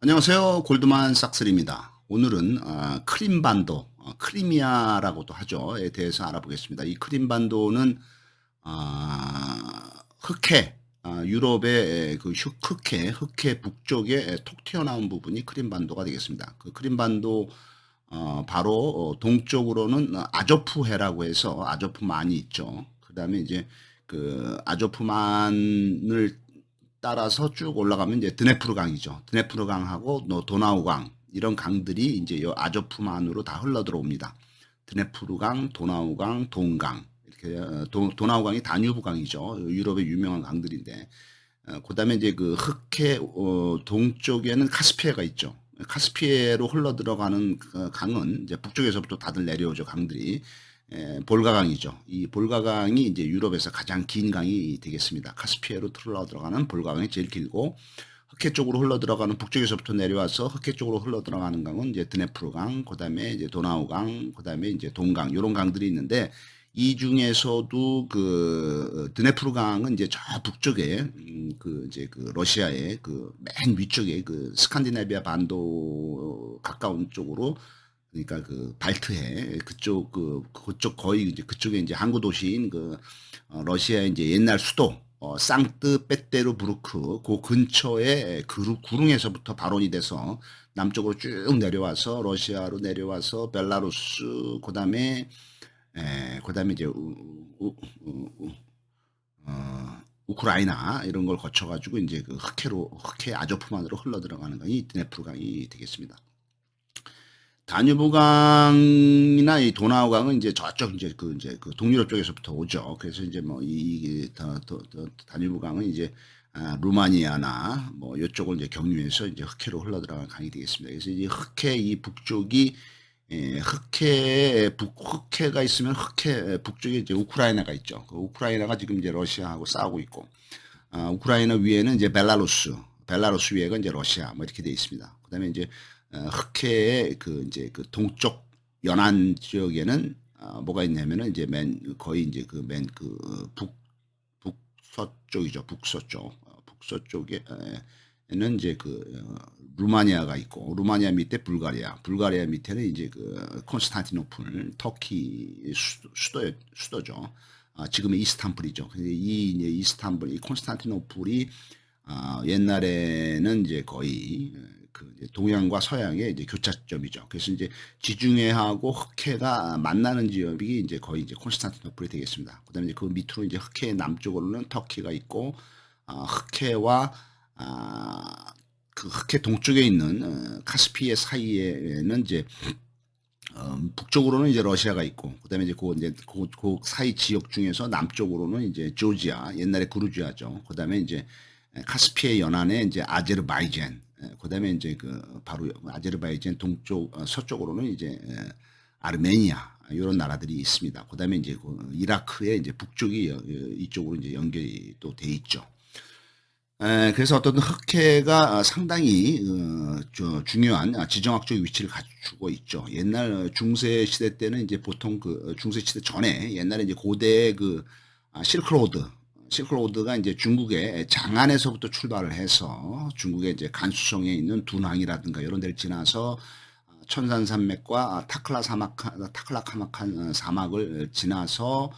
안녕하세요. 골드만삭스입니다. 오늘은 크림반도, 크리미아라고도 하죠.에 대해서 알아보겠습니다. 이 크림반도는 흑해, 유럽의 그 흑해 북쪽에 톡 튀어나온 부분이 크림반도가 되겠습니다. 그 크림반도 바로 동쪽으로는 아조프해라고 해서 아조프만이 있죠. 그 다음에 이제 그 아조프만을 따라서 쭉 올라가면 이제 드네프르 강이죠. 드네프르 강하고 도나우 강 이런 강들이 이제 요 아조프만으로 다 흘러 들어옵니다. 드네프르 강, 도나우 강, 동강 이렇게 도나우 강이 다뉴브 강이죠. 유럽의 유명한 강들인데 그다음에 이제 그 흑해 동쪽에는 카스피해가 있죠. 카스피해로 흘러 들어가는 그 강은 이제 북쪽에서부터 다들 내려오죠. 강들이 볼가강이죠. 이 볼가강이 이제 유럽에서 가장 긴 강이 되겠습니다. 카스피해로 흘러 들어가는 볼가강이 제일 길고 흑해 쪽으로 흘러 들어가는 북쪽에서부터 내려와서 흑해 쪽으로 흘러 들어가는 강은 이제 드네프르강, 그다음에 이제 도나우강, 그다음에 이제 동강 이런 강들이 있는데 이 중에서도 그 드네프르강은 이제 저 북쪽에 그 이제 그 러시아의 그 맨 위쪽에 그 스칸디나비아 반도 가까운 쪽으로 그러니까 그 발트해 그쪽 그쪽 거의 이제 그쪽에 이제 항구 도시인 그 러시아의 이제 옛날 수도 상트페테르부르크 그 근처에 구릉에서부터 발원이 돼서 남쪽으로 쭉 내려와서 러시아로 내려와서 벨라루스 그다음에 이제 우크라이나 이런 걸 거쳐가지고 이제 그 흑해 아조프만으로 흘러 들어가는 강이 드네프르 강이 되겠습니다. 다뉴브강이나 이 도나우강은 이제 저쪽 이제 그 동유럽 쪽에서부터 오죠. 그래서 이제 뭐 이 다뉴브강은 이제 루마니아나 뭐 이쪽을 이제 경유해서 이제 흑해로 흘러 들어가는 강이 되겠습니다. 그래서 이 흑해 이 북쪽이 흑해가 있으면 흑해 북쪽에 이제 우크라이나가 있죠. 그 우크라이나가 지금 이제 러시아하고 싸우고 있고, 우크라이나 위에는 이제 벨라루스 위에가 이제 러시아 뭐 이렇게 돼 있습니다. 그다음에 이제 흑해의 그 이제 그 동쪽 연안 지역에는 뭐가 있냐면은 이제 거의 이제 그 북서쪽이죠. 북서쪽에는 이제 루마니아가 있고 루마니아 밑에 불가리아 밑에는 이제 그 콘스탄티노플 터키 수도죠. 지금의 이스탄불이죠. 근데 이 이제 이스탄불 이 콘스탄티노플이 옛날에는 이제 거의 그 이제 동양과 서양의 이제 교차점이죠. 그래서 이제 지중해하고 흑해가 만나는 지역이 이제 거의 이제 콘스탄티노플이 되겠습니다. 그다음에 이제 그 밑으로 이제 흑해 남쪽으로는 터키가 있고, 흑해와 그 흑해 동쪽에 있는 카스피해 사이에는 이제 북쪽으로는 이제 러시아가 있고, 그다음에 이제 그 사이 지역 중에서 남쪽으로는 이제 조지아, 옛날에 그루지아죠. 그다음에 이제 카스피해 연안에 이제 아제르바이잔, 그다음에 이제 그 바로 아제르바이잔 동쪽 서쪽으로는 이제 아르메니아 이런 나라들이 있습니다. 그다음에 이제 그 이라크의 이제 북쪽이 이쪽으로 이제 연결이 또 돼 있죠. 그래서 어떤 흑해가 상당히 중요한 지정학적 위치를 갖추고 있죠. 옛날 중세 시대 때는 이제 보통 그 중세 시대 전에 옛날에 이제 고대 그 실크로드가 이제 중국의 장안에서부터 출발을 해서 중국의 이제 간수성에 있는 둔항이라든가 이런 데를 지나서 천산산맥과 타클라카마칸 사막을 지나서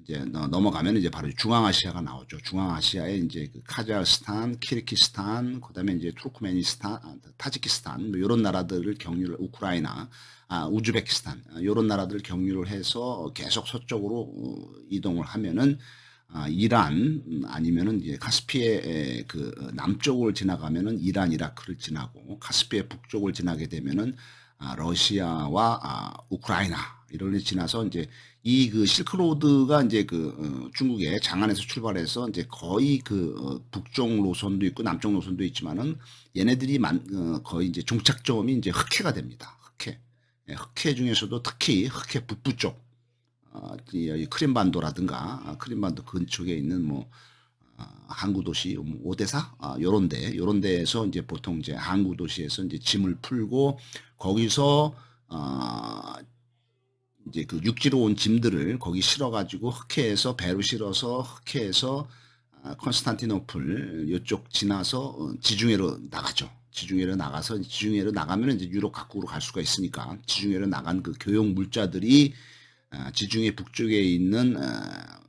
이제 넘어가면 이제 바로 중앙아시아가 나오죠. 중앙아시아에 이제 그 카자흐스탄, 키르기스탄, 그다음에 이제 투르크메니스탄, 타지키스탄 뭐 이런 나라들을 경유를 우크라이나, 우즈베키스탄 이런 나라들을 경유를 해서 계속 서쪽으로 이동을 하면은 이란 아니면은 이제 카스피해 그 남쪽을 지나가면은 이란, 이라크를 지나고 카스피해 북쪽을 지나게 되면은 러시아와 우크라이나 이런 데 지나서 이제 이 그 실크로드가 이제 그 중국의 장안에서 출발해서 이제 거의 그 북쪽 노선도 있고 남쪽 노선도 있지만은 얘네들이 거의 이제 종착점이 이제 흑해가 됩니다. 흑해. 예, 흑해 중에서도 특히 흑해 북부 쪽, 이 크림반도라든가 크림반도 근처에 있는 뭐 항구 도시 오데사 요런 데에서 이제 보통 이제 항구 도시에서 이제 짐을 풀고 거기서 이제 그 육지로 온 짐들을 거기 실어 가지고 흑해에서 배로 실어서 흑해에서 콘스탄티노플 요쪽 지나서 지중해로 나가죠. 지중해로 나가서 지중해로 나가면 이제 유럽 각국으로 갈 수가 있으니까 지중해로 나간 그 교역 물자들이 지중해 북쪽에 있는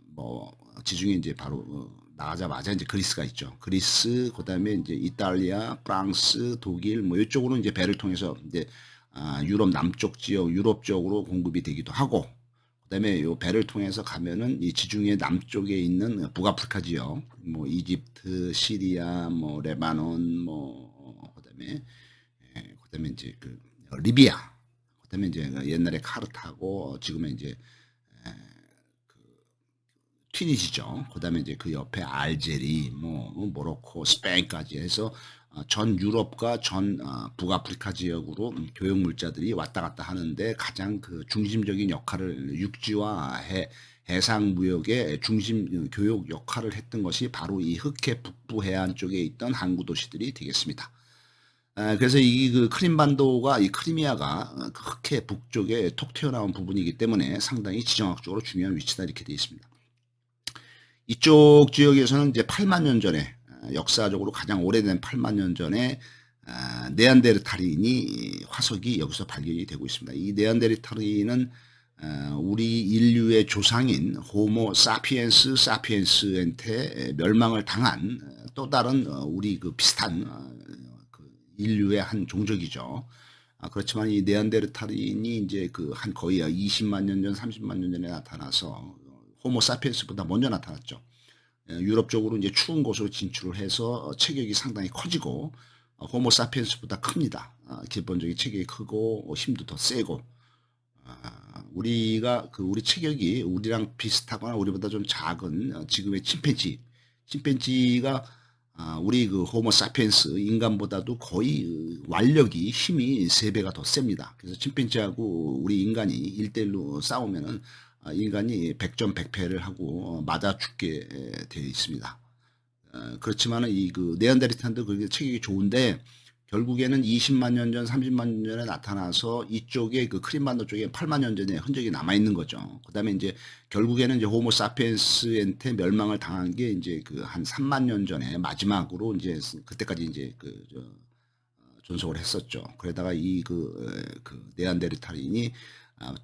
뭐 지중해 이제 바로 나가자마자 이제 그리스가 있죠. 그리스 그다음에 이제 이탈리아, 프랑스, 독일 뭐 이쪽으로 이제 배를 통해서 이제 유럽 남쪽 지역 유럽 쪽으로 공급이 되기도 하고 그다음에 요 배를 통해서 가면은 이 지중해 남쪽에 있는 북아프리카 지역 뭐 이집트, 시리아, 뭐 레바논 그다음에 이제 그 리비아 그다음에 이제 옛날에 카르타고 지금은 이제 튀니지죠. 그다음에 이제 그 옆에 알제리, 뭐 모로코, 스페인까지 해서 전 유럽과 전 북아프리카 지역으로 교역 물자들이 왔다 갔다 하는데 가장 그 중심적인 역할을 육지와 해상 무역의 중심 교역 역할을 했던 것이 바로 이 흑해 북부 해안 쪽에 있던 항구 도시들이 되겠습니다. 그래서 이 그 크림반도가 이 크리미아가 그 흑해 북쪽에 톡 튀어나온 부분이기 때문에 상당히 지정학적으로 중요한 위치다 이렇게 되어 있습니다. 이쪽 지역에서는 이제 8만 년 전에 역사적으로 가장 오래된 8만 년 전에 네안데르탈인이 화석이 여기서 발견이 되고 있습니다. 이 네안데르탈인은 우리 인류의 조상인 호모 사피엔스 사피엔스한테 멸망을 당한 또 다른 우리 그 비슷한 그 인류의 한 종족이죠. 그렇지만 이 네안데르탈인이 이제 그 한 거의 20만 년 전, 30만 년 전에 나타나서 호모 사피엔스보다 먼저 나타났죠. 유럽 쪽으로 이제 추운 곳으로 진출을 해서 체격이 상당히 커지고 호모 사피엔스보다 큽니다. 기본적인 체격이 크고 힘도 더 세고 우리가 그 우리 체격이 우리랑 비슷하거나 우리보다 좀 작은 지금의 침팬지가 우리 그 호모 사피엔스 인간보다도 거의 완력이 힘이 3배가 더 셉니다. 그래서 침팬지하고 우리 인간이 1대1로 싸우면은 인간이 100점 100패를 하고 맞아 죽게 되어 있습니다. 그렇지만 이 그 네안데르탈도 그게 체격이 좋은데 결국에는 20만 년 전, 30만 년 전에 나타나서 이쪽에 그 크림반도 쪽에 8만 년 전에 흔적이 남아 있는 거죠. 그다음에 이제 결국에는 이제 호모 사피엔스한테 멸망을 당한 게 이제 그 한 3만 년 전에 마지막으로 이제 그때까지 이제 그 존속을 했었죠. 그러다가 이 그 네안데르탈인이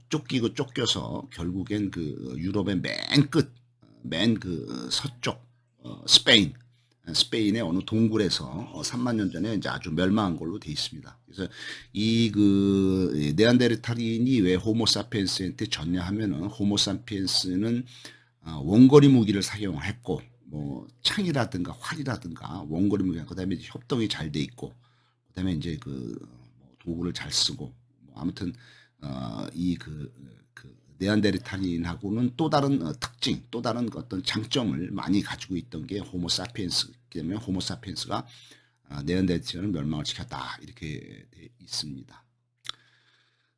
쫓기고 쫓겨서 결국엔 그 유럽의 맨 그 서쪽 스페인의 어느 동굴에서 3만 년 전에 이제 아주 멸망한 걸로 돼 있습니다. 그래서 이 그 네안데르탈인이 왜 호모 사피엔스한테 졌냐 하면은 호모 사피엔스는 원거리 무기를 사용했고 뭐 창이라든가 활이라든가 원거리 무기 그다음에 협동이 잘 돼 있고 그다음에 이제 그 도구를 잘 쓰고 뭐 아무튼 그 네안데르탈인하고는 또 다른 특징, 또 다른 어떤 장점을 많이 가지고 있던 게 호모 사피엔스이기 때문에 호모 사피엔스가 네안데르탈인을 멸망을 시켰다 이렇게 돼 있습니다.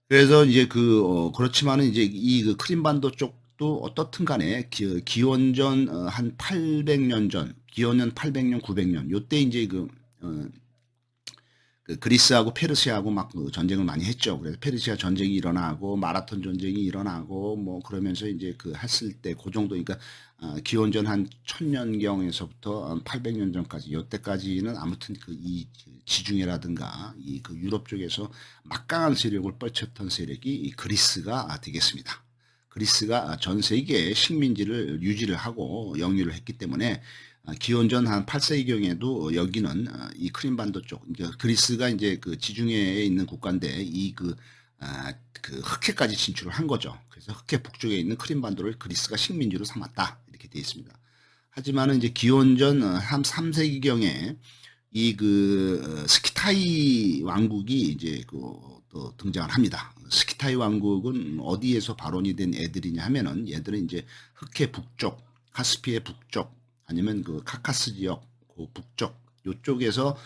그래서 이제 그렇지만은 이제 이 그 크림반도 쪽도 어떻든 간에 기원전 한 800년 전, 기원전 800년, 900년 요때 이제 그 그리스하고 페르시아하고 막 전쟁을 많이 했죠. 그래서 페르시아 전쟁이 일어나고 마라톤 전쟁이 일어나고 뭐 그러면서 이제 그 했을 때 그 정도 그러니까 기원전 한 1000년경에서부터 800년 전까지 요때까지는 아무튼 그 이 지중해라든가 이 그 유럽 쪽에서 막강한 세력을 뻗쳤던 세력이 이 그리스가 되겠습니다. 그리스가 전 세계에 식민지를 유지를 하고 영유를 했기 때문에 기원전 한 8세기경에도 여기는 이 크림반도 쪽, 그러니까 그리스가 이제 그 지중해에 있는 국가인데 그 흑해까지 진출을 한 거죠. 그래서 흑해 북쪽에 있는 크림반도를 그리스가 식민지로 삼았다 이렇게 되어 있습니다. 하지만은 이제 기원전 한 3세기경에 이 그 스키타이 왕국이 이제 또 등장을 합니다. 스키타이 왕국은 어디에서 발원이 된 애들이냐 하면은 얘들은 이제 흑해 북쪽, 카스피의 북쪽 아니면 그 카카스 지역 그 북쪽 요쪽에서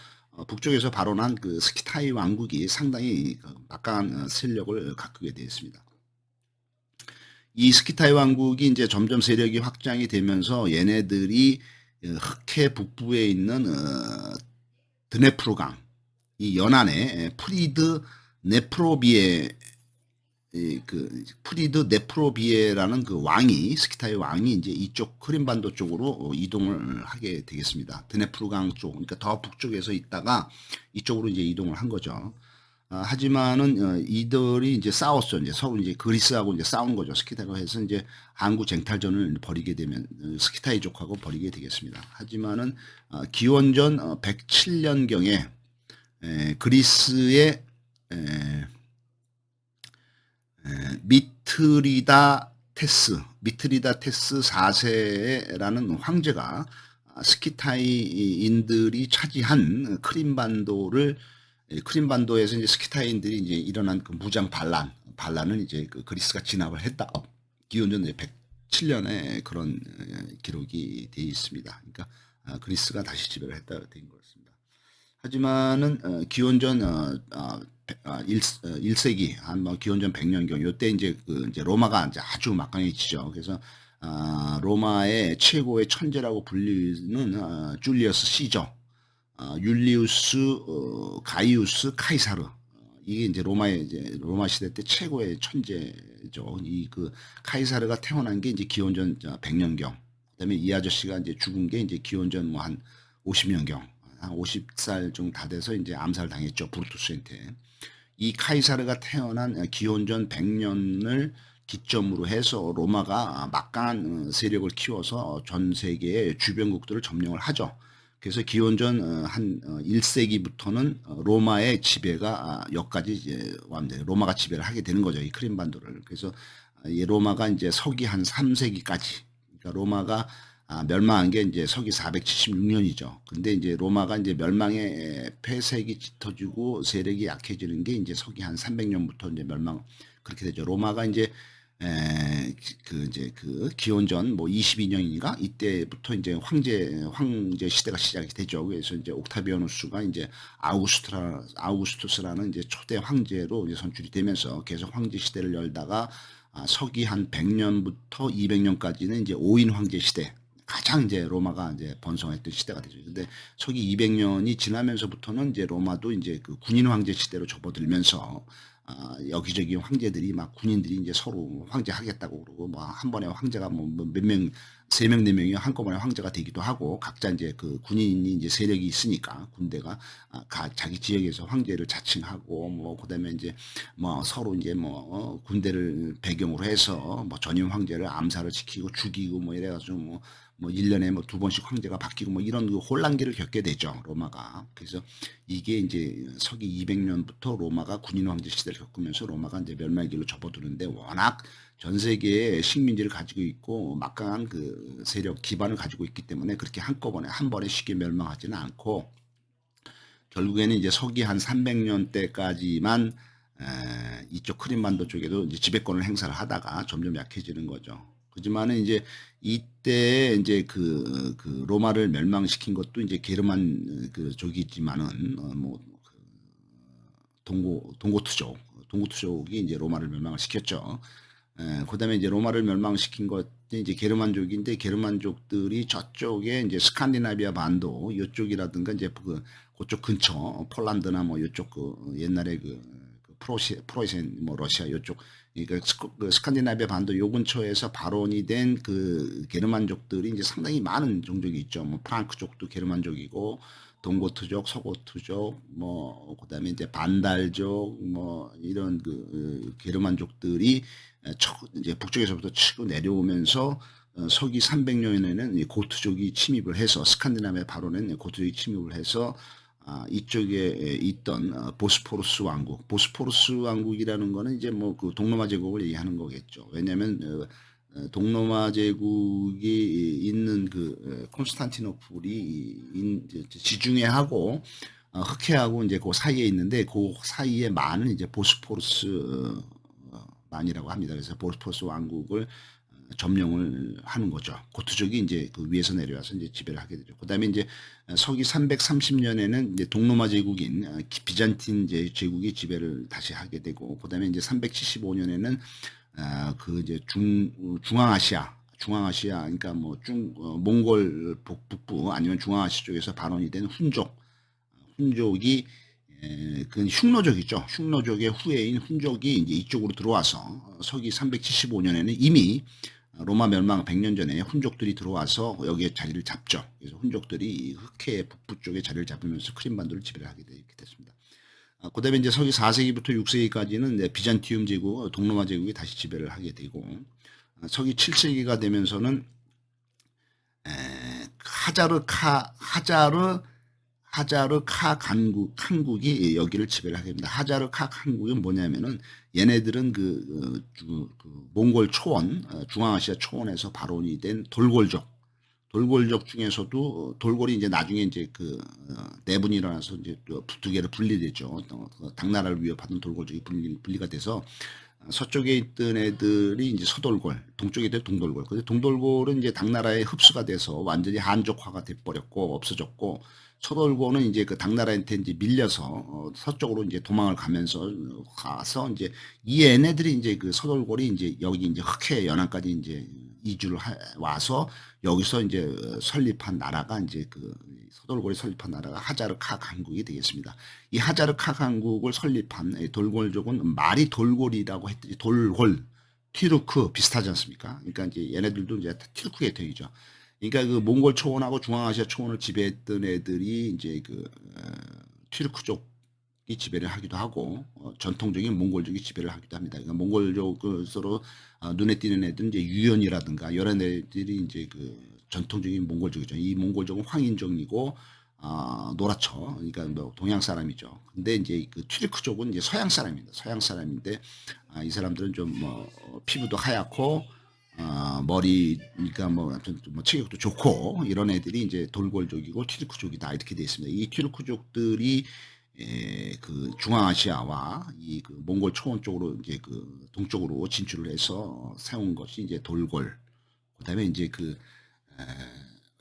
북쪽에서 발원한 그 스키타이 왕국이 상당히 막강한 세력을 갖게 되어 있습니다. 이 스키타이 왕국이 이제 점점 세력이 확장이 되면서 얘네들이 흑해 북부에 있는 드네프로강 이 연안에 프리드 네프로비에 프리드 네프로비에라는 그 왕이 스키타의 왕이 이제 이쪽 크림반도 쪽으로 이동을 하게 되겠습니다. 드네프르강 쪽, 그러니까 더 북쪽에서 있다가 이쪽으로 이제 이동을 한 거죠. 하지만은 이들이 이제 싸웠죠. 이제 서로 이제 그리스하고 이제 싸운 거죠. 스키타로 해서 이제 항구 쟁탈전을 벌이게 되면 스키타이족하고 벌이게 되겠습니다. 하지만은 기원전 107년경에 그리스의 미트리다테스 4세라는 황제가 스키타이인들이 차지한 크림반도에서 이제 스키타이인들이 이제 일어난 그 무장 반란을 이제 그 그리스가 진압을 했다. 기원전 107년에 그런 기록이 되어 있습니다. 그러니까 그리스가 다시 지배를 했다 된 것입니다. 하지만은 기원전 1세기 한 기원전 100년경 요때 이제 이제 로마가 이제 아주 막강해지죠. 그래서 로마의 최고의 천재라고 불리는 줄리어스 시저, 율리우스 가이우스 카이사르, 이게 이제 로마 시대 때 최고의 천재죠. 이 카이사르가 태어난 게 이제 기원전 100년경. 그다음에 이 아저씨가 이제 죽은 게 이제 기원전 뭐 한 50년경. 한 50살 정도 다 돼서 이제 암살 당했죠. 브루투스한테. 이 카이사르가 태어난 기원전 100년을 기점으로 해서 로마가 막강한 세력을 키워서 전 세계의 주변국들을 점령을 하죠. 그래서 기원전 한 1세기부터는 로마의 지배가 여기까지 이제 완전히 로마가 지배를 하게 되는 거죠. 이 크림반도를. 그래서 이 로마가 이제 서기 한 3세기까지, 그러니까 로마가 멸망한 게 이제 서기 476년이죠. 근데 이제 로마가 이제 멸망의 폐색이 짙어지고 세력이 약해지는 게 이제 서기 한 300년부터 이제 멸망 그렇게 되죠. 로마가 이제 기원전 뭐 22년인가 이때부터 이제 황제 시대가 시작이 되죠. 그래서 이제 옥타비아누스가 이제 아우구스투스라는 이제 초대 황제로 이제 선출이 되면서 계속 황제 시대를 열다가 서기 한 100년부터 200년까지는 이제 5인 황제 시대. 가장 이제 로마가 이제 번성했던 시대가 되죠. 근데 서기 200년이 지나면서부터는 이제 로마도 이제 그 군인 황제 시대로 접어들면서 여기저기 황제들이 막 군인들이 이제 서로 황제 하겠다고 그러고 뭐 한 번에 황제가 뭐 몇 명, 3명, 4명이 한꺼번에 황제가 되기도 하고 각자 이제 그 군인이 이제 세력이 있으니까 군대가 자기 지역에서 황제를 자칭하고 뭐 그다음에 이제 뭐 서로 이제 뭐 군대를 배경으로 해서 뭐 전임 황제를 암살을 시키고 죽이고 뭐 이래가지고 뭐 1년에 뭐 2번씩 황제가 바뀌고 뭐 이런 그 혼란기를 겪게 되죠, 로마가. 그래서 이게 이제 서기 200년부터 로마가 군인 황제 시대를 겪으면서 로마가 이제 멸망기로 접어드는데 워낙 전 세계에 식민지를 가지고 있고 막강한 그 세력 기반을 가지고 있기 때문에 그렇게 한꺼번에 한 번에 쉽게 멸망하지는 않고 결국에는 이제 서기 한 300년 때까지만 이쪽 크림반도 쪽에도 이제 지배권을 행사를 하다가 점점 약해지는 거죠. 그지만은 이제 이때 이제 그 로마를 멸망시킨 것도 이제 게르만 족이지만은 동고투족이 이제 로마를 멸망을 시켰죠. 그다음에 이제 로마를 멸망시킨 것이 이제 게르만족인데 게르만족들이 저쪽에 이제 스칸디나비아 반도 이쪽이라든가 이제 그쪽 근처 폴란드나 뭐 이쪽 옛날에 프로이센 뭐 러시아 이쪽 그러니까 스칸디나비아 반도 요 근처에서 발원이 된 그 게르만족들이 이제 상당히 많은 종족이 있죠. 뭐 프랑크족도 게르만족이고 동고트족, 서고트족, 뭐 그다음에 이제 반달족, 뭐 이런 게르만족들이 이제 북쪽에서부터 치고 내려오면서 서기 300년에는 고트족이 침입을 해서 스칸디나비아 발원은 고트족이 침입을 해서 이쪽에 있던 보스포루스 왕국이라는 거는 이제 뭐 그 동로마 제국을 얘기하는 거겠죠. 왜냐하면 동로마 제국이 있는 콘스탄티노플이 지중해하고 흑해하고 이제 그 사이에 있는데 그 사이에 많은 이제 보스포루스 만이라고 합니다. 그래서 보스포루스 왕국을 점령을 하는 거죠. 고트족이 이제 그 위에서 내려와서 이제 지배를 하게 되죠. 그다음에 이제 서기 330년에는 이제 동로마 제국인 비잔틴 제국이 지배를 다시 하게 되고, 그다음에 이제 375년에는 이제 중앙아시아, 그러니까 뭐 몽골 북부 아니면 중앙아시아 쪽에서 발원이 된 훈족이 그 흉노족이죠. 흉노족의 후예인 훈족이 이제 이쪽으로 들어와서 서기 375년에는 이미 로마 멸망 100년 전에 훈족들이 들어와서 여기에 자리를 잡죠. 그래서 훈족들이 흑해 북부 쪽에 자리를 잡으면서 크림반도를 지배를 하게 됐습니다. 그다음에 이제 서기 4세기부터 6세기까지는 비잔티움 제국, 동로마 제국이 다시 지배를 하게 되고, 서기 7세기가 되면서는 하자르카 칸국이 여기를 지배를 하게 됩니다. 하자르카 칸국은 뭐냐면은 얘네들은 그 몽골 초원, 중앙아시아 초원에서 발원이 된 돌골족 중에서도 돌골이 이제 나중에 이제 내분이 일어나서 이제 두 개로 분리되죠. 당나라를 위협하던 돌골족이 분리가 돼서 서쪽에 있던 애들이 이제 서돌골, 동쪽에 있던 동돌골. 근데 동돌골은 이제 당나라에 흡수가 돼서 완전히 한족화가 돼버렸고 없어졌고, 서돌골은 이제 그 당나라한테 이제 밀려서 서쪽으로 이제 도망을 가서 이제 이 얘네들이 이제 그 서돌골이 이제 여기 이제 흑해 연안까지 이제 이주를 와서 여기서 이제 설립한 나라가 이제 그 서돌골이 설립한 나라가 하자르카 강국이 되겠습니다. 이 하자르카 강국을 설립한 돌골족은 말이 돌골이라고 했더니 돌골, 튀르크 비슷하지 않습니까? 그러니까 이제 얘네들도 이제 튀르크 계통이죠. 그러니까 그 몽골 초원하고 중앙아시아 초원을 지배했던 애들이 이제 그 튀르크족이 지배를 하기도 하고, 전통적인 몽골족이 지배를 하기도 합니다. 그러니까 몽골족을 서로 눈에 띄는 애들은 이제 유연이라든가 이런 애들이 이제 그 전통적인 몽골족이죠. 이 몽골족은 황인종이고 노랗죠. 그러니까 뭐 동양 사람이죠. 근데 이제 그 튀르크족은 이제 서양 사람입니다. 서양 사람인데 이 사람들은 좀 뭐 피부도 하얗고 머리니까 뭐 체격도 좋고 이런 애들이 이제 돌골족이고 튀르크족이다 이렇게 되어 있습니다. 이 튀르크족들이 그 중앙아시아와 이 그 몽골 초원 쪽으로 이제 그 동쪽으로 진출을 해서 세운 것이 이제 돌골. 그다음에 이제 그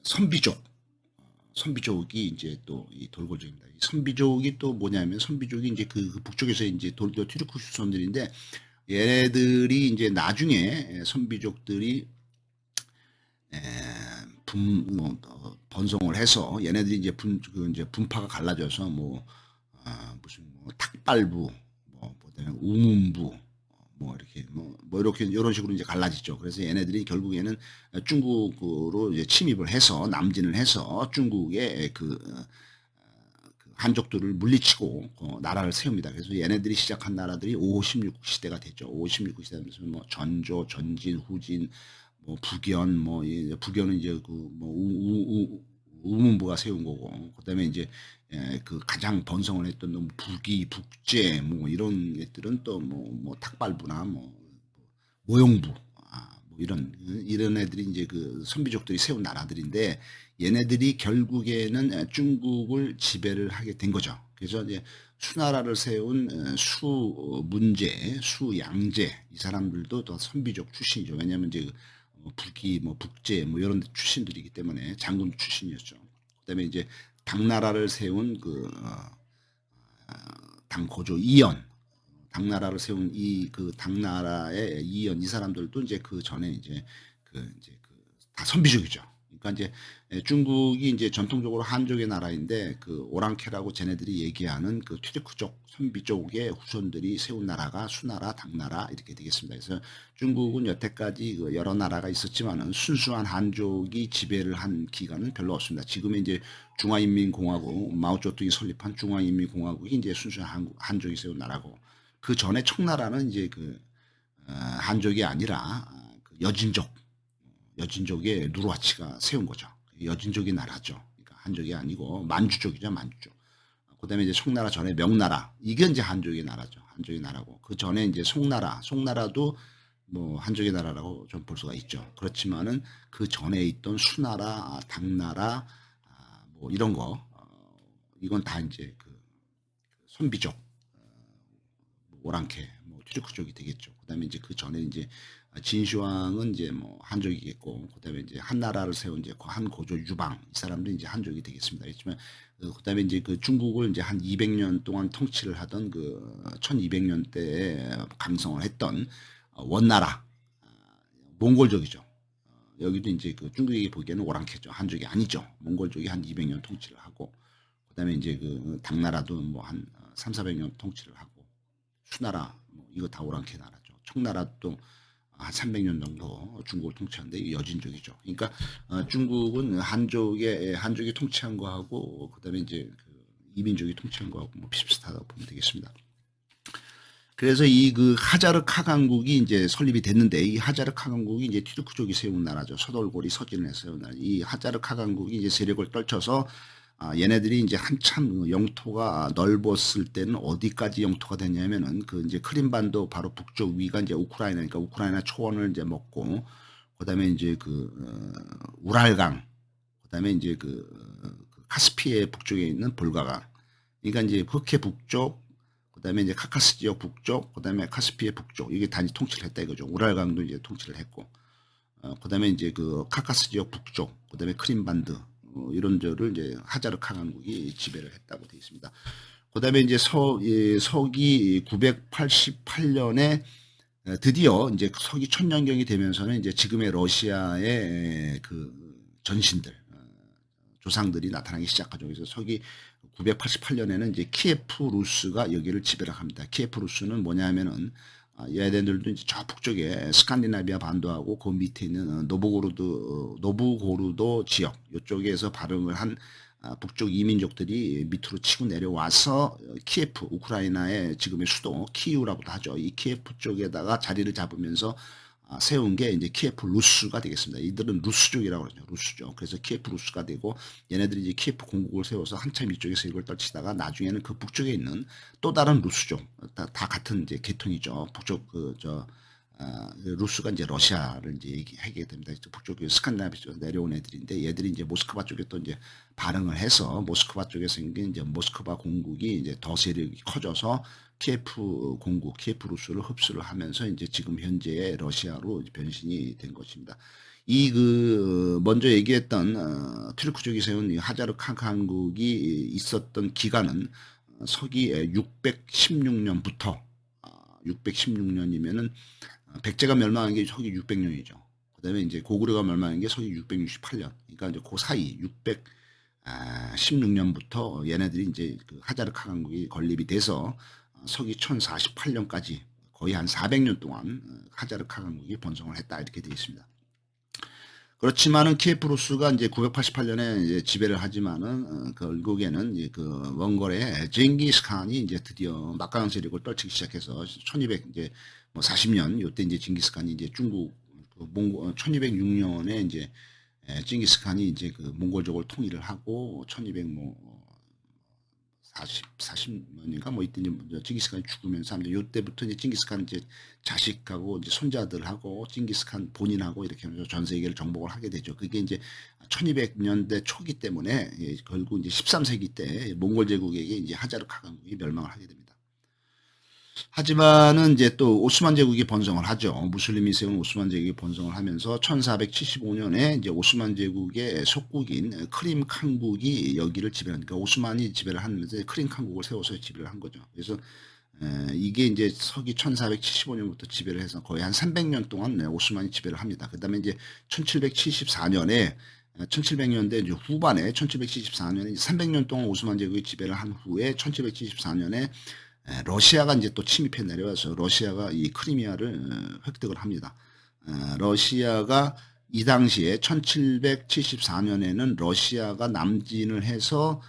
선비족이 이제 또 이 돌골족입니다. 이 선비족이 또 뭐냐면 선비족이 이제 그 북쪽에서 이제 튀르크 후손들인데, 얘네들이 이제 나중에 선비족들이 번성을 해서 얘네들이 이제 이제 분파가 갈라져서 무슨 탁발부, 그다음에 우문부, 이렇게 이런 식으로 이제 갈라지죠. 그래서 얘네들이 결국에는 중국으로 이제 침입을 해서 남진을 해서 중국의 그 한족들을 물리치고 나라를 세웁니다. 그래서 얘네들이 시작한 나라들이 5, 16 시대가 되죠. 5, 16 시대면서 뭐 전조, 전진, 후진, 뭐 북연, 북연은 이제 우문부가 세운 거고, 그다음에 이제 그 가장 번성을 했던 북이, 북제, 뭐 이런 애들은 또 탁발부나 모용부, 이런 애들이 이제 그 선비족들이 세운 나라들인데, 얘네들이 결국에는 중국을 지배를 하게 된 거죠. 그래서 이제 수나라를 세운 수문제, 수양제 이 사람들도 더 선비족 출신이죠. 왜냐하면 이제 북이, 북제 이런 출신들이기 때문에 장군 출신이었죠. 그다음에 이제 당나라를 세운 당고조 이연, 당나라를 세운 그 당나라의 이연 이 사람들도 이제 그 전에 이제 다 선비족이죠. 그러니까 이제 중국이 이제 전통적으로 한족의 나라인데, 그 오랑캐라고 쟤네들이 얘기하는 그 튀르크족 선비족의 후손들이 세운 나라가 수나라, 당나라 이렇게 되겠습니다. 그래서 중국은 여태까지 여러 나라가 있었지만은 순수한 한족이 지배를 한 기간은 별로 없습니다. 지금의 이제 중화인민공화국, 마오쩌둥이 설립한 중화인민공화국이 이제 순수한 한족이 세운 나라고, 그 전에 청나라는 이제 한족이 아니라 그 여진족의 누르하치가 세운 거죠. 여진족이 나라죠. 그러니까 한족이 아니고 만주족이죠, 만주족. 그다음에 이제 청나라 전에 명나라, 이게 이제 한족의 나라죠. 한족의 나라고, 그 전에 이제 송나라도 한족의 나라라고 좀 볼 수가 있죠. 그렇지만은 그 전에 있던 수나라, 당나라, 이런 거, 이건 다 이제 그 선비족, 오랑캐, 튀르크족이 되겠죠. 그다음에 이제 그 전에 이제 진시황은 이제 한족이겠고, 그다음에 이제 한나라를 세운 이제 한고조 유방 이 사람도 이제 한족이 되겠습니다. 그렇지만 그다음에 이제 그 중국을 이제 한 200년 동안 통치를 하던 1200년대에 강성을 했던 원나라, 몽골족이죠. 여기도 이제 그 중국이 보기에는 오랑캐죠. 한족이 아니죠. 몽골족이 한 200년 통치를 하고, 그다음에 이제 그 당나라도 한 3,400년 통치를 하고 수나라 뭐 이거 다 오랑캐 나라죠. 청나라도 한 300년 정도 중국을 통치하는데 이게 여진족이죠. 그러니까 중국은 한족이 통치한 거하고 그다음에 이제 그 이민족이 통치한 거하고 뭐 비슷하다고 보면 되겠습니다. 그래서 이 그 하자르카 강국이 이제 설립이 됐는데 이 하자르카 강국이 이제 튀르크족이 세운 나라죠. 서돌고리 서진에 세운 나라. 이 하자르카 강국이 이제 세력을 떨쳐서 얘네들이 이제 한참 영토가 넓었을 때는 어디까지 영토가 됐냐면은 그 이제 크림반도 바로 북쪽 위가 이제 우크라이나니까 우크라이나 초원을 이제 먹고 그다음에 이제 그 우랄강 그다음에 이제 그 카스피해 북쪽에 있는 볼가강 그러니까 이제 흑해 북쪽 그다음에 이제 카카스 지역 북쪽 그다음에 카스피해 북쪽 이게 단지 통치를 했다 이거죠. 우랄강도 이제 통치를 했고 그다음에 이제 그 카카스 지역 북쪽 그다음에 크림반도 이런 저를 이제 하자르카 강국이 지배를 했다고 되어 있습니다. 그다음에 이제 서기 988년에 드디어 이제 서기 천년경이 되면서는 이제 지금의 러시아의 그 전신들 조상들이 나타나기 시작하죠. 그래서 서기 988년에는 이제 키예프 루스가 여기를 지배를 합니다. 키예프 루스는 뭐냐면은 얘네들도 이제 저 북쪽에 스칸디나비아 반도하고 그 밑에 있는 노브고르도 지역 이쪽에서 발흥을 한 북쪽 이민족들이 밑으로 치고 내려와서 키예프 우크라이나의 지금의 수도 키이우라고도 하죠. 이 키예프 쪽에다가 자리를 잡으면서 세운 게 이제 키예프 루스가 되겠습니다. 이들은 루스족이라고 그러죠. 루스족. 그래서 키예프 루스가 되고 얘네들이 이제 키예프 공국을 세워서 한참 이쪽에서 이걸 떨치다가 나중에는 그 북쪽에 있는 또 다른 루스족 다 같은 이제 계통이죠. 북쪽 루스가 이제 러시아를 이제 얘기하게 됩니다. 북쪽 스칸디나비아 쪽에서 내려온 애들인데 얘들이 이제 모스크바 쪽에 또 이제 발흥을 해서 모스크바 쪽에 생긴 이제 모스크바 공국이 이제 더 세력이 커져서 키예프 공국, 키예프 루스를 흡수를 하면서 이제 지금 현재의 러시아로 변신이 된 것입니다. 먼저 얘기했던 튀르크족이 세운 이 하자르카 강국이 있었던 기간은 서기 616년부터 616년이면은 백제가 멸망한 게 서기 600년이죠. 그다음에 이제 고구려가 멸망한 게 서기 668년. 그러니까 이제 그 사이 616년부터 얘네들이 이제 그 하자르카 강국이 건립이 돼서 서기 1048년까지 거의 한 400년 동안 하자르카 강국이 번성을 했다 이렇게 되어 있습니다. 그렇지만은 키예프 루스가 이제 988년에 이제 지배를 하지만은 결국에는 이제 그 몽골의 징기스칸이 이제 드디어 막강 세력을 떨치기 시작해서 1200 이제 뭐 40년 요때 이제 징기스칸이 이제 중국 몽골 1206년에 이제 징기스칸이 이제 그 몽골족을 통일을 하고 40년인가 뭐 이때 이제 징기스칸이 죽으면서 요때부터 이제 징기스칸 이제 자식하고 이제 손자들하고 징기스칸 본인하고 이렇게 하면서 전 세계를 정복을 하게 되죠. 그게 이제 1200년대 초기 때문에 결국 이제 13세기 때 몽골 제국에게 이제 하자르카 강국이 멸망을 하게 됩니다. 하지만은 이제 또 오스만 제국이 번성을 하죠. 무슬림이 세운 오스만 제국이 번성을 하면서 1475년에 이제 오스만 제국의 속국인 크림 칸국이 여기를 지배하니까 오스만이 지배를 하면서 크림 칸국을 세워서 지배를 한 거죠. 그래서 이게 이제 서기 1475년부터 지배를 해서 거의 한 300년 동안 오스만이 지배를 합니다. 그다음에 이제 1774년에 1700년대 이제 후반에 1774년에 300년 동안 오스만 제국이 지배를 한 후에 1774년에 러시아가 이제 또 침입해 내려와서 러시아가 이 크리미아를 획득을 합니다. 러시아가 이 당시에 1774년에는 러시아가 남진을 해서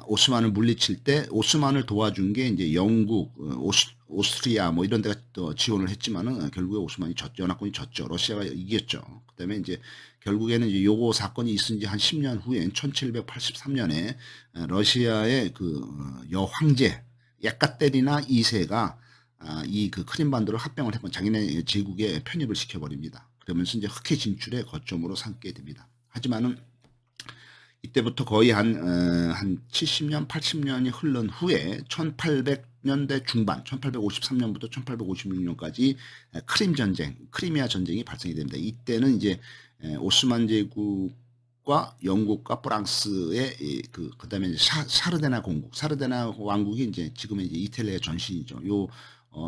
오스만을 물리칠 때 오스만을 도와준 게 이제 영국, 오스트리아 뭐 이런 데가 또 지원을 했지만은 결국에 오스만이 연합군이 졌죠. 러시아가 이겼죠. 그다음에 이제 결국에는 이제 요거 사건이 있은 지 한 10년 후엔 1783년에 러시아의 그 여황제 예카테리나 2세가 이 그 크림반도를 합병을 해본 자기네 제국에 편입을 시켜버립니다. 그러면서 이제 흑해 진출의 거점으로 삼게 됩니다. 하지만은 이때부터 거의 한 70년, 80년이 흐른 후에 1800년대 중반, 1853년부터 1856년까지 크림 전쟁, 크리미아 전쟁이 발생이 됩니다. 이때는 이제 오스만 제국과 영국과 프랑스의 그다음에 사르데나 공국, 사르데나 왕국이 이제 지금의 이제 이탈리아의 전신이죠.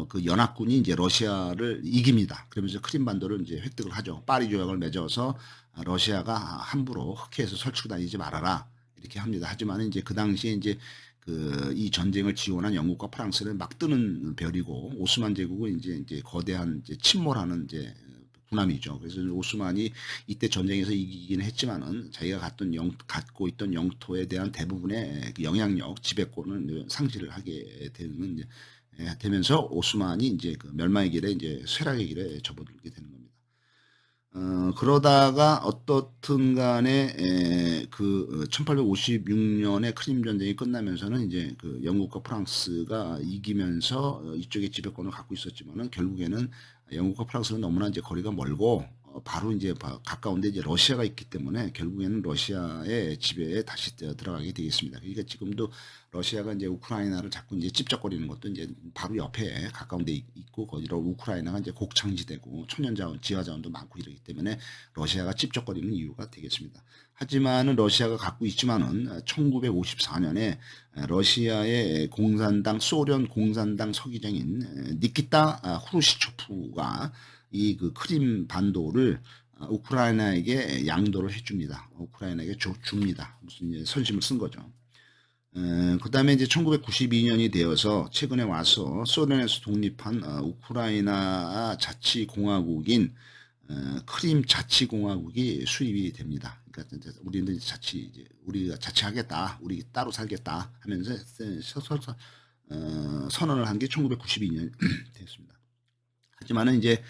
그 연합군이 이제 러시아를 이깁니다. 그러면서 크림반도를 이제 획득을 하죠. 파리 조약을 맺어서 러시아가 함부로 흑해에서 설치고 다니지 말아라 이렇게 합니다. 하지만 이제 그 당시에 이제 이 전쟁을 지원한 영국과 프랑스는 막 뜨는 별이고 오스만 제국은 이제 거대한 이제 침몰하는 이제 군함이죠. 그래서 오스만이 이때 전쟁에서 이기긴 했지만은 자기가 갖고 있던 영토에 대한 대부분의 그 영향력, 지배권을 상실을 하게 되는 되면서 오스만이 이제 그 멸망의 길에 이제 쇠락의 길에 접어들게 되는 겁니다. 그러다가 어떻든 간에 1856년에 크림 전쟁이 끝나면서는 이제 그 영국과 프랑스가 이기면서 이쪽에 지배권을 갖고 있었지만은 결국에는 영국과 프랑스는 너무나 이제 거리가 멀고 바로 이제 가까운데 이제 러시아가 있기 때문에 결국에는 러시아의 지배에 다시 들어가게 되겠습니다. 그러니까 지금도 러시아가 이제 우크라이나를 자꾸 이제 찝쩍거리는 것도 이제 바로 옆에 가까운 데 있고 거기로 우크라이나가 이제 곡창지대고 천연자원, 지하자원도 많고 이러기 때문에 러시아가 찝쩍거리는 이유가 되겠습니다. 하지만은 러시아가 갖고 있지만은 1954년에 러시아의 소련 공산당 서기장인 니키타 후르시초프가 이 그 크림 반도를 우크라이나에게 양도를 해줍니다. 우크라이나에게 줍니다. 무슨 이제 선심을 쓴 거죠. 그 다음에 이제 1992년이 되어서 최근에 와서 소련에서 독립한 우크라이나 자치공화국인 크림 자치공화국이 수립이 됩니다. 그러니까 우리는 우리가 자치하겠다, 우리 따로 살겠다 하면서 선언을 한 게 1992년 됐습니다. 하지만은 이제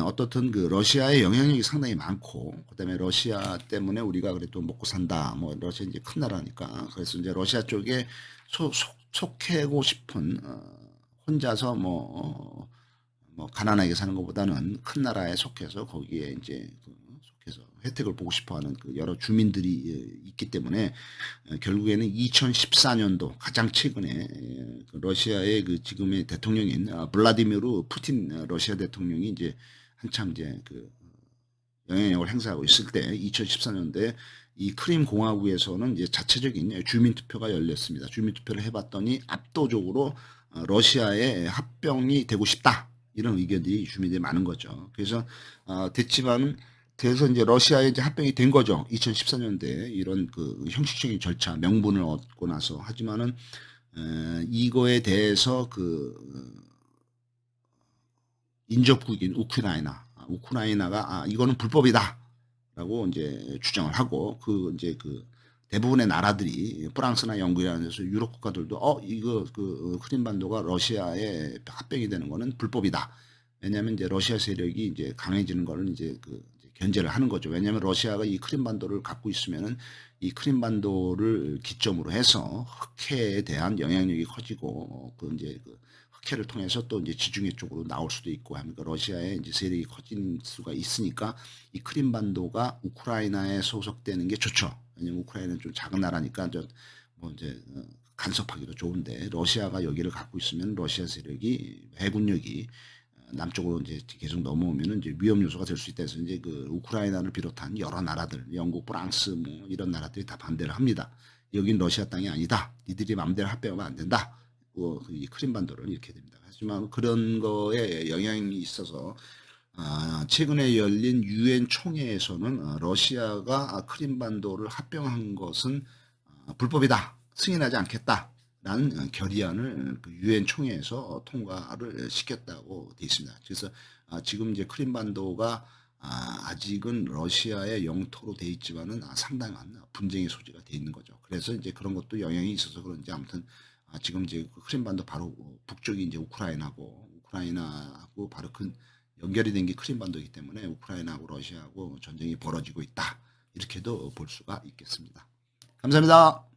어떻든 그 러시아의 영향력이 상당히 많고 그다음에 러시아 때문에 우리가 그래도 먹고 산다. 뭐 러시아 이제 큰 나라니까 그래서 이제 러시아 쪽에 속해고 싶은 혼자서 뭐 가난하게 사는 것보다는 큰 나라에 속해서 거기에 이제 속해서 혜택을 보고 싶어하는 그 여러 주민들이 있기 때문에 결국에는 2014년도 가장 최근에 그 러시아의 그 지금의 대통령인 블라디미르 푸틴 러시아 대통령이 이제 한참 이제 그 영향력을 행사하고 있을 때 2014년도에 이 크림 공화국에서는 이제 자체적인 주민 투표가 열렸습니다. 주민 투표를 해봤더니 압도적으로 러시아에 합병이 되고 싶다. 이런 의견들이 주민들이 많은 거죠. 그래서 됐지만은 그래서 이제 러시아에 이제 합병이 된 거죠. 2014년도에 이런 그 형식적인 절차 명분을 얻고 나서 하지만은 이거에 대해서 인접국인 우크라이나가 이거는 불법이다라고 이제 주장을 하고 이제 대부분의 나라들이 프랑스나 영국이라는 데서 유럽 국가들도 이거 크림반도가 러시아에 합병이 되는 거는 불법이다. 왜냐하면 이제 러시아 세력이 이제 강해지는 거를 이제 견제를 하는 거죠. 왜냐하면 러시아가 이 크림반도를 갖고 있으면은 이 크림반도를 기점으로 해서 흑해에 대한 영향력이 커지고 흑해를 통해서 또 이제 지중해 쪽으로 나올 수도 있고 하니까 러시아의 이제 세력이 커질 수가 있으니까 이 크림반도가 우크라이나에 소속되는 게 좋죠. 왜냐면 우크라이나는 좀 작은 나라니까 간섭하기도 좋은데 러시아가 여기를 갖고 있으면 러시아 세력이 해군력이 남쪽으로 이제 계속 넘어오면은 이제 위험 요소가 될 수 있다 해서 이제 우크라이나를 비롯한 여러 나라들, 영국, 프랑스 뭐 이런 나라들이 다 반대를 합니다. 여긴 러시아 땅이 아니다. 니들이 마음대로 합병하면 안 된다. 이 크림반도를 이렇게 됩니다. 하지만 그런 거에 영향이 있어서 최근에 열린 유엔 총회에서는 러시아가 크림반도를 합병한 것은 불법이다. 승인하지 않겠다. 라는 결의안을 유엔 총회에서 통과를 시켰다고 되어 있습니다. 그래서 지금 이제 크림반도가 아직은 러시아의 영토로 되어 있지만은 상당한 분쟁의 소지가 되어 있는 거죠. 그래서 이제 그런 것도 영향이 있어서 그런지 아무튼 지금 이제 크림반도 바로 북쪽이 이제 우크라이나고 바로 연결이 된 게 크림반도이기 때문에 우크라이나하고 러시아하고 전쟁이 벌어지고 있다. 이렇게도 볼 수가 있겠습니다. 감사합니다.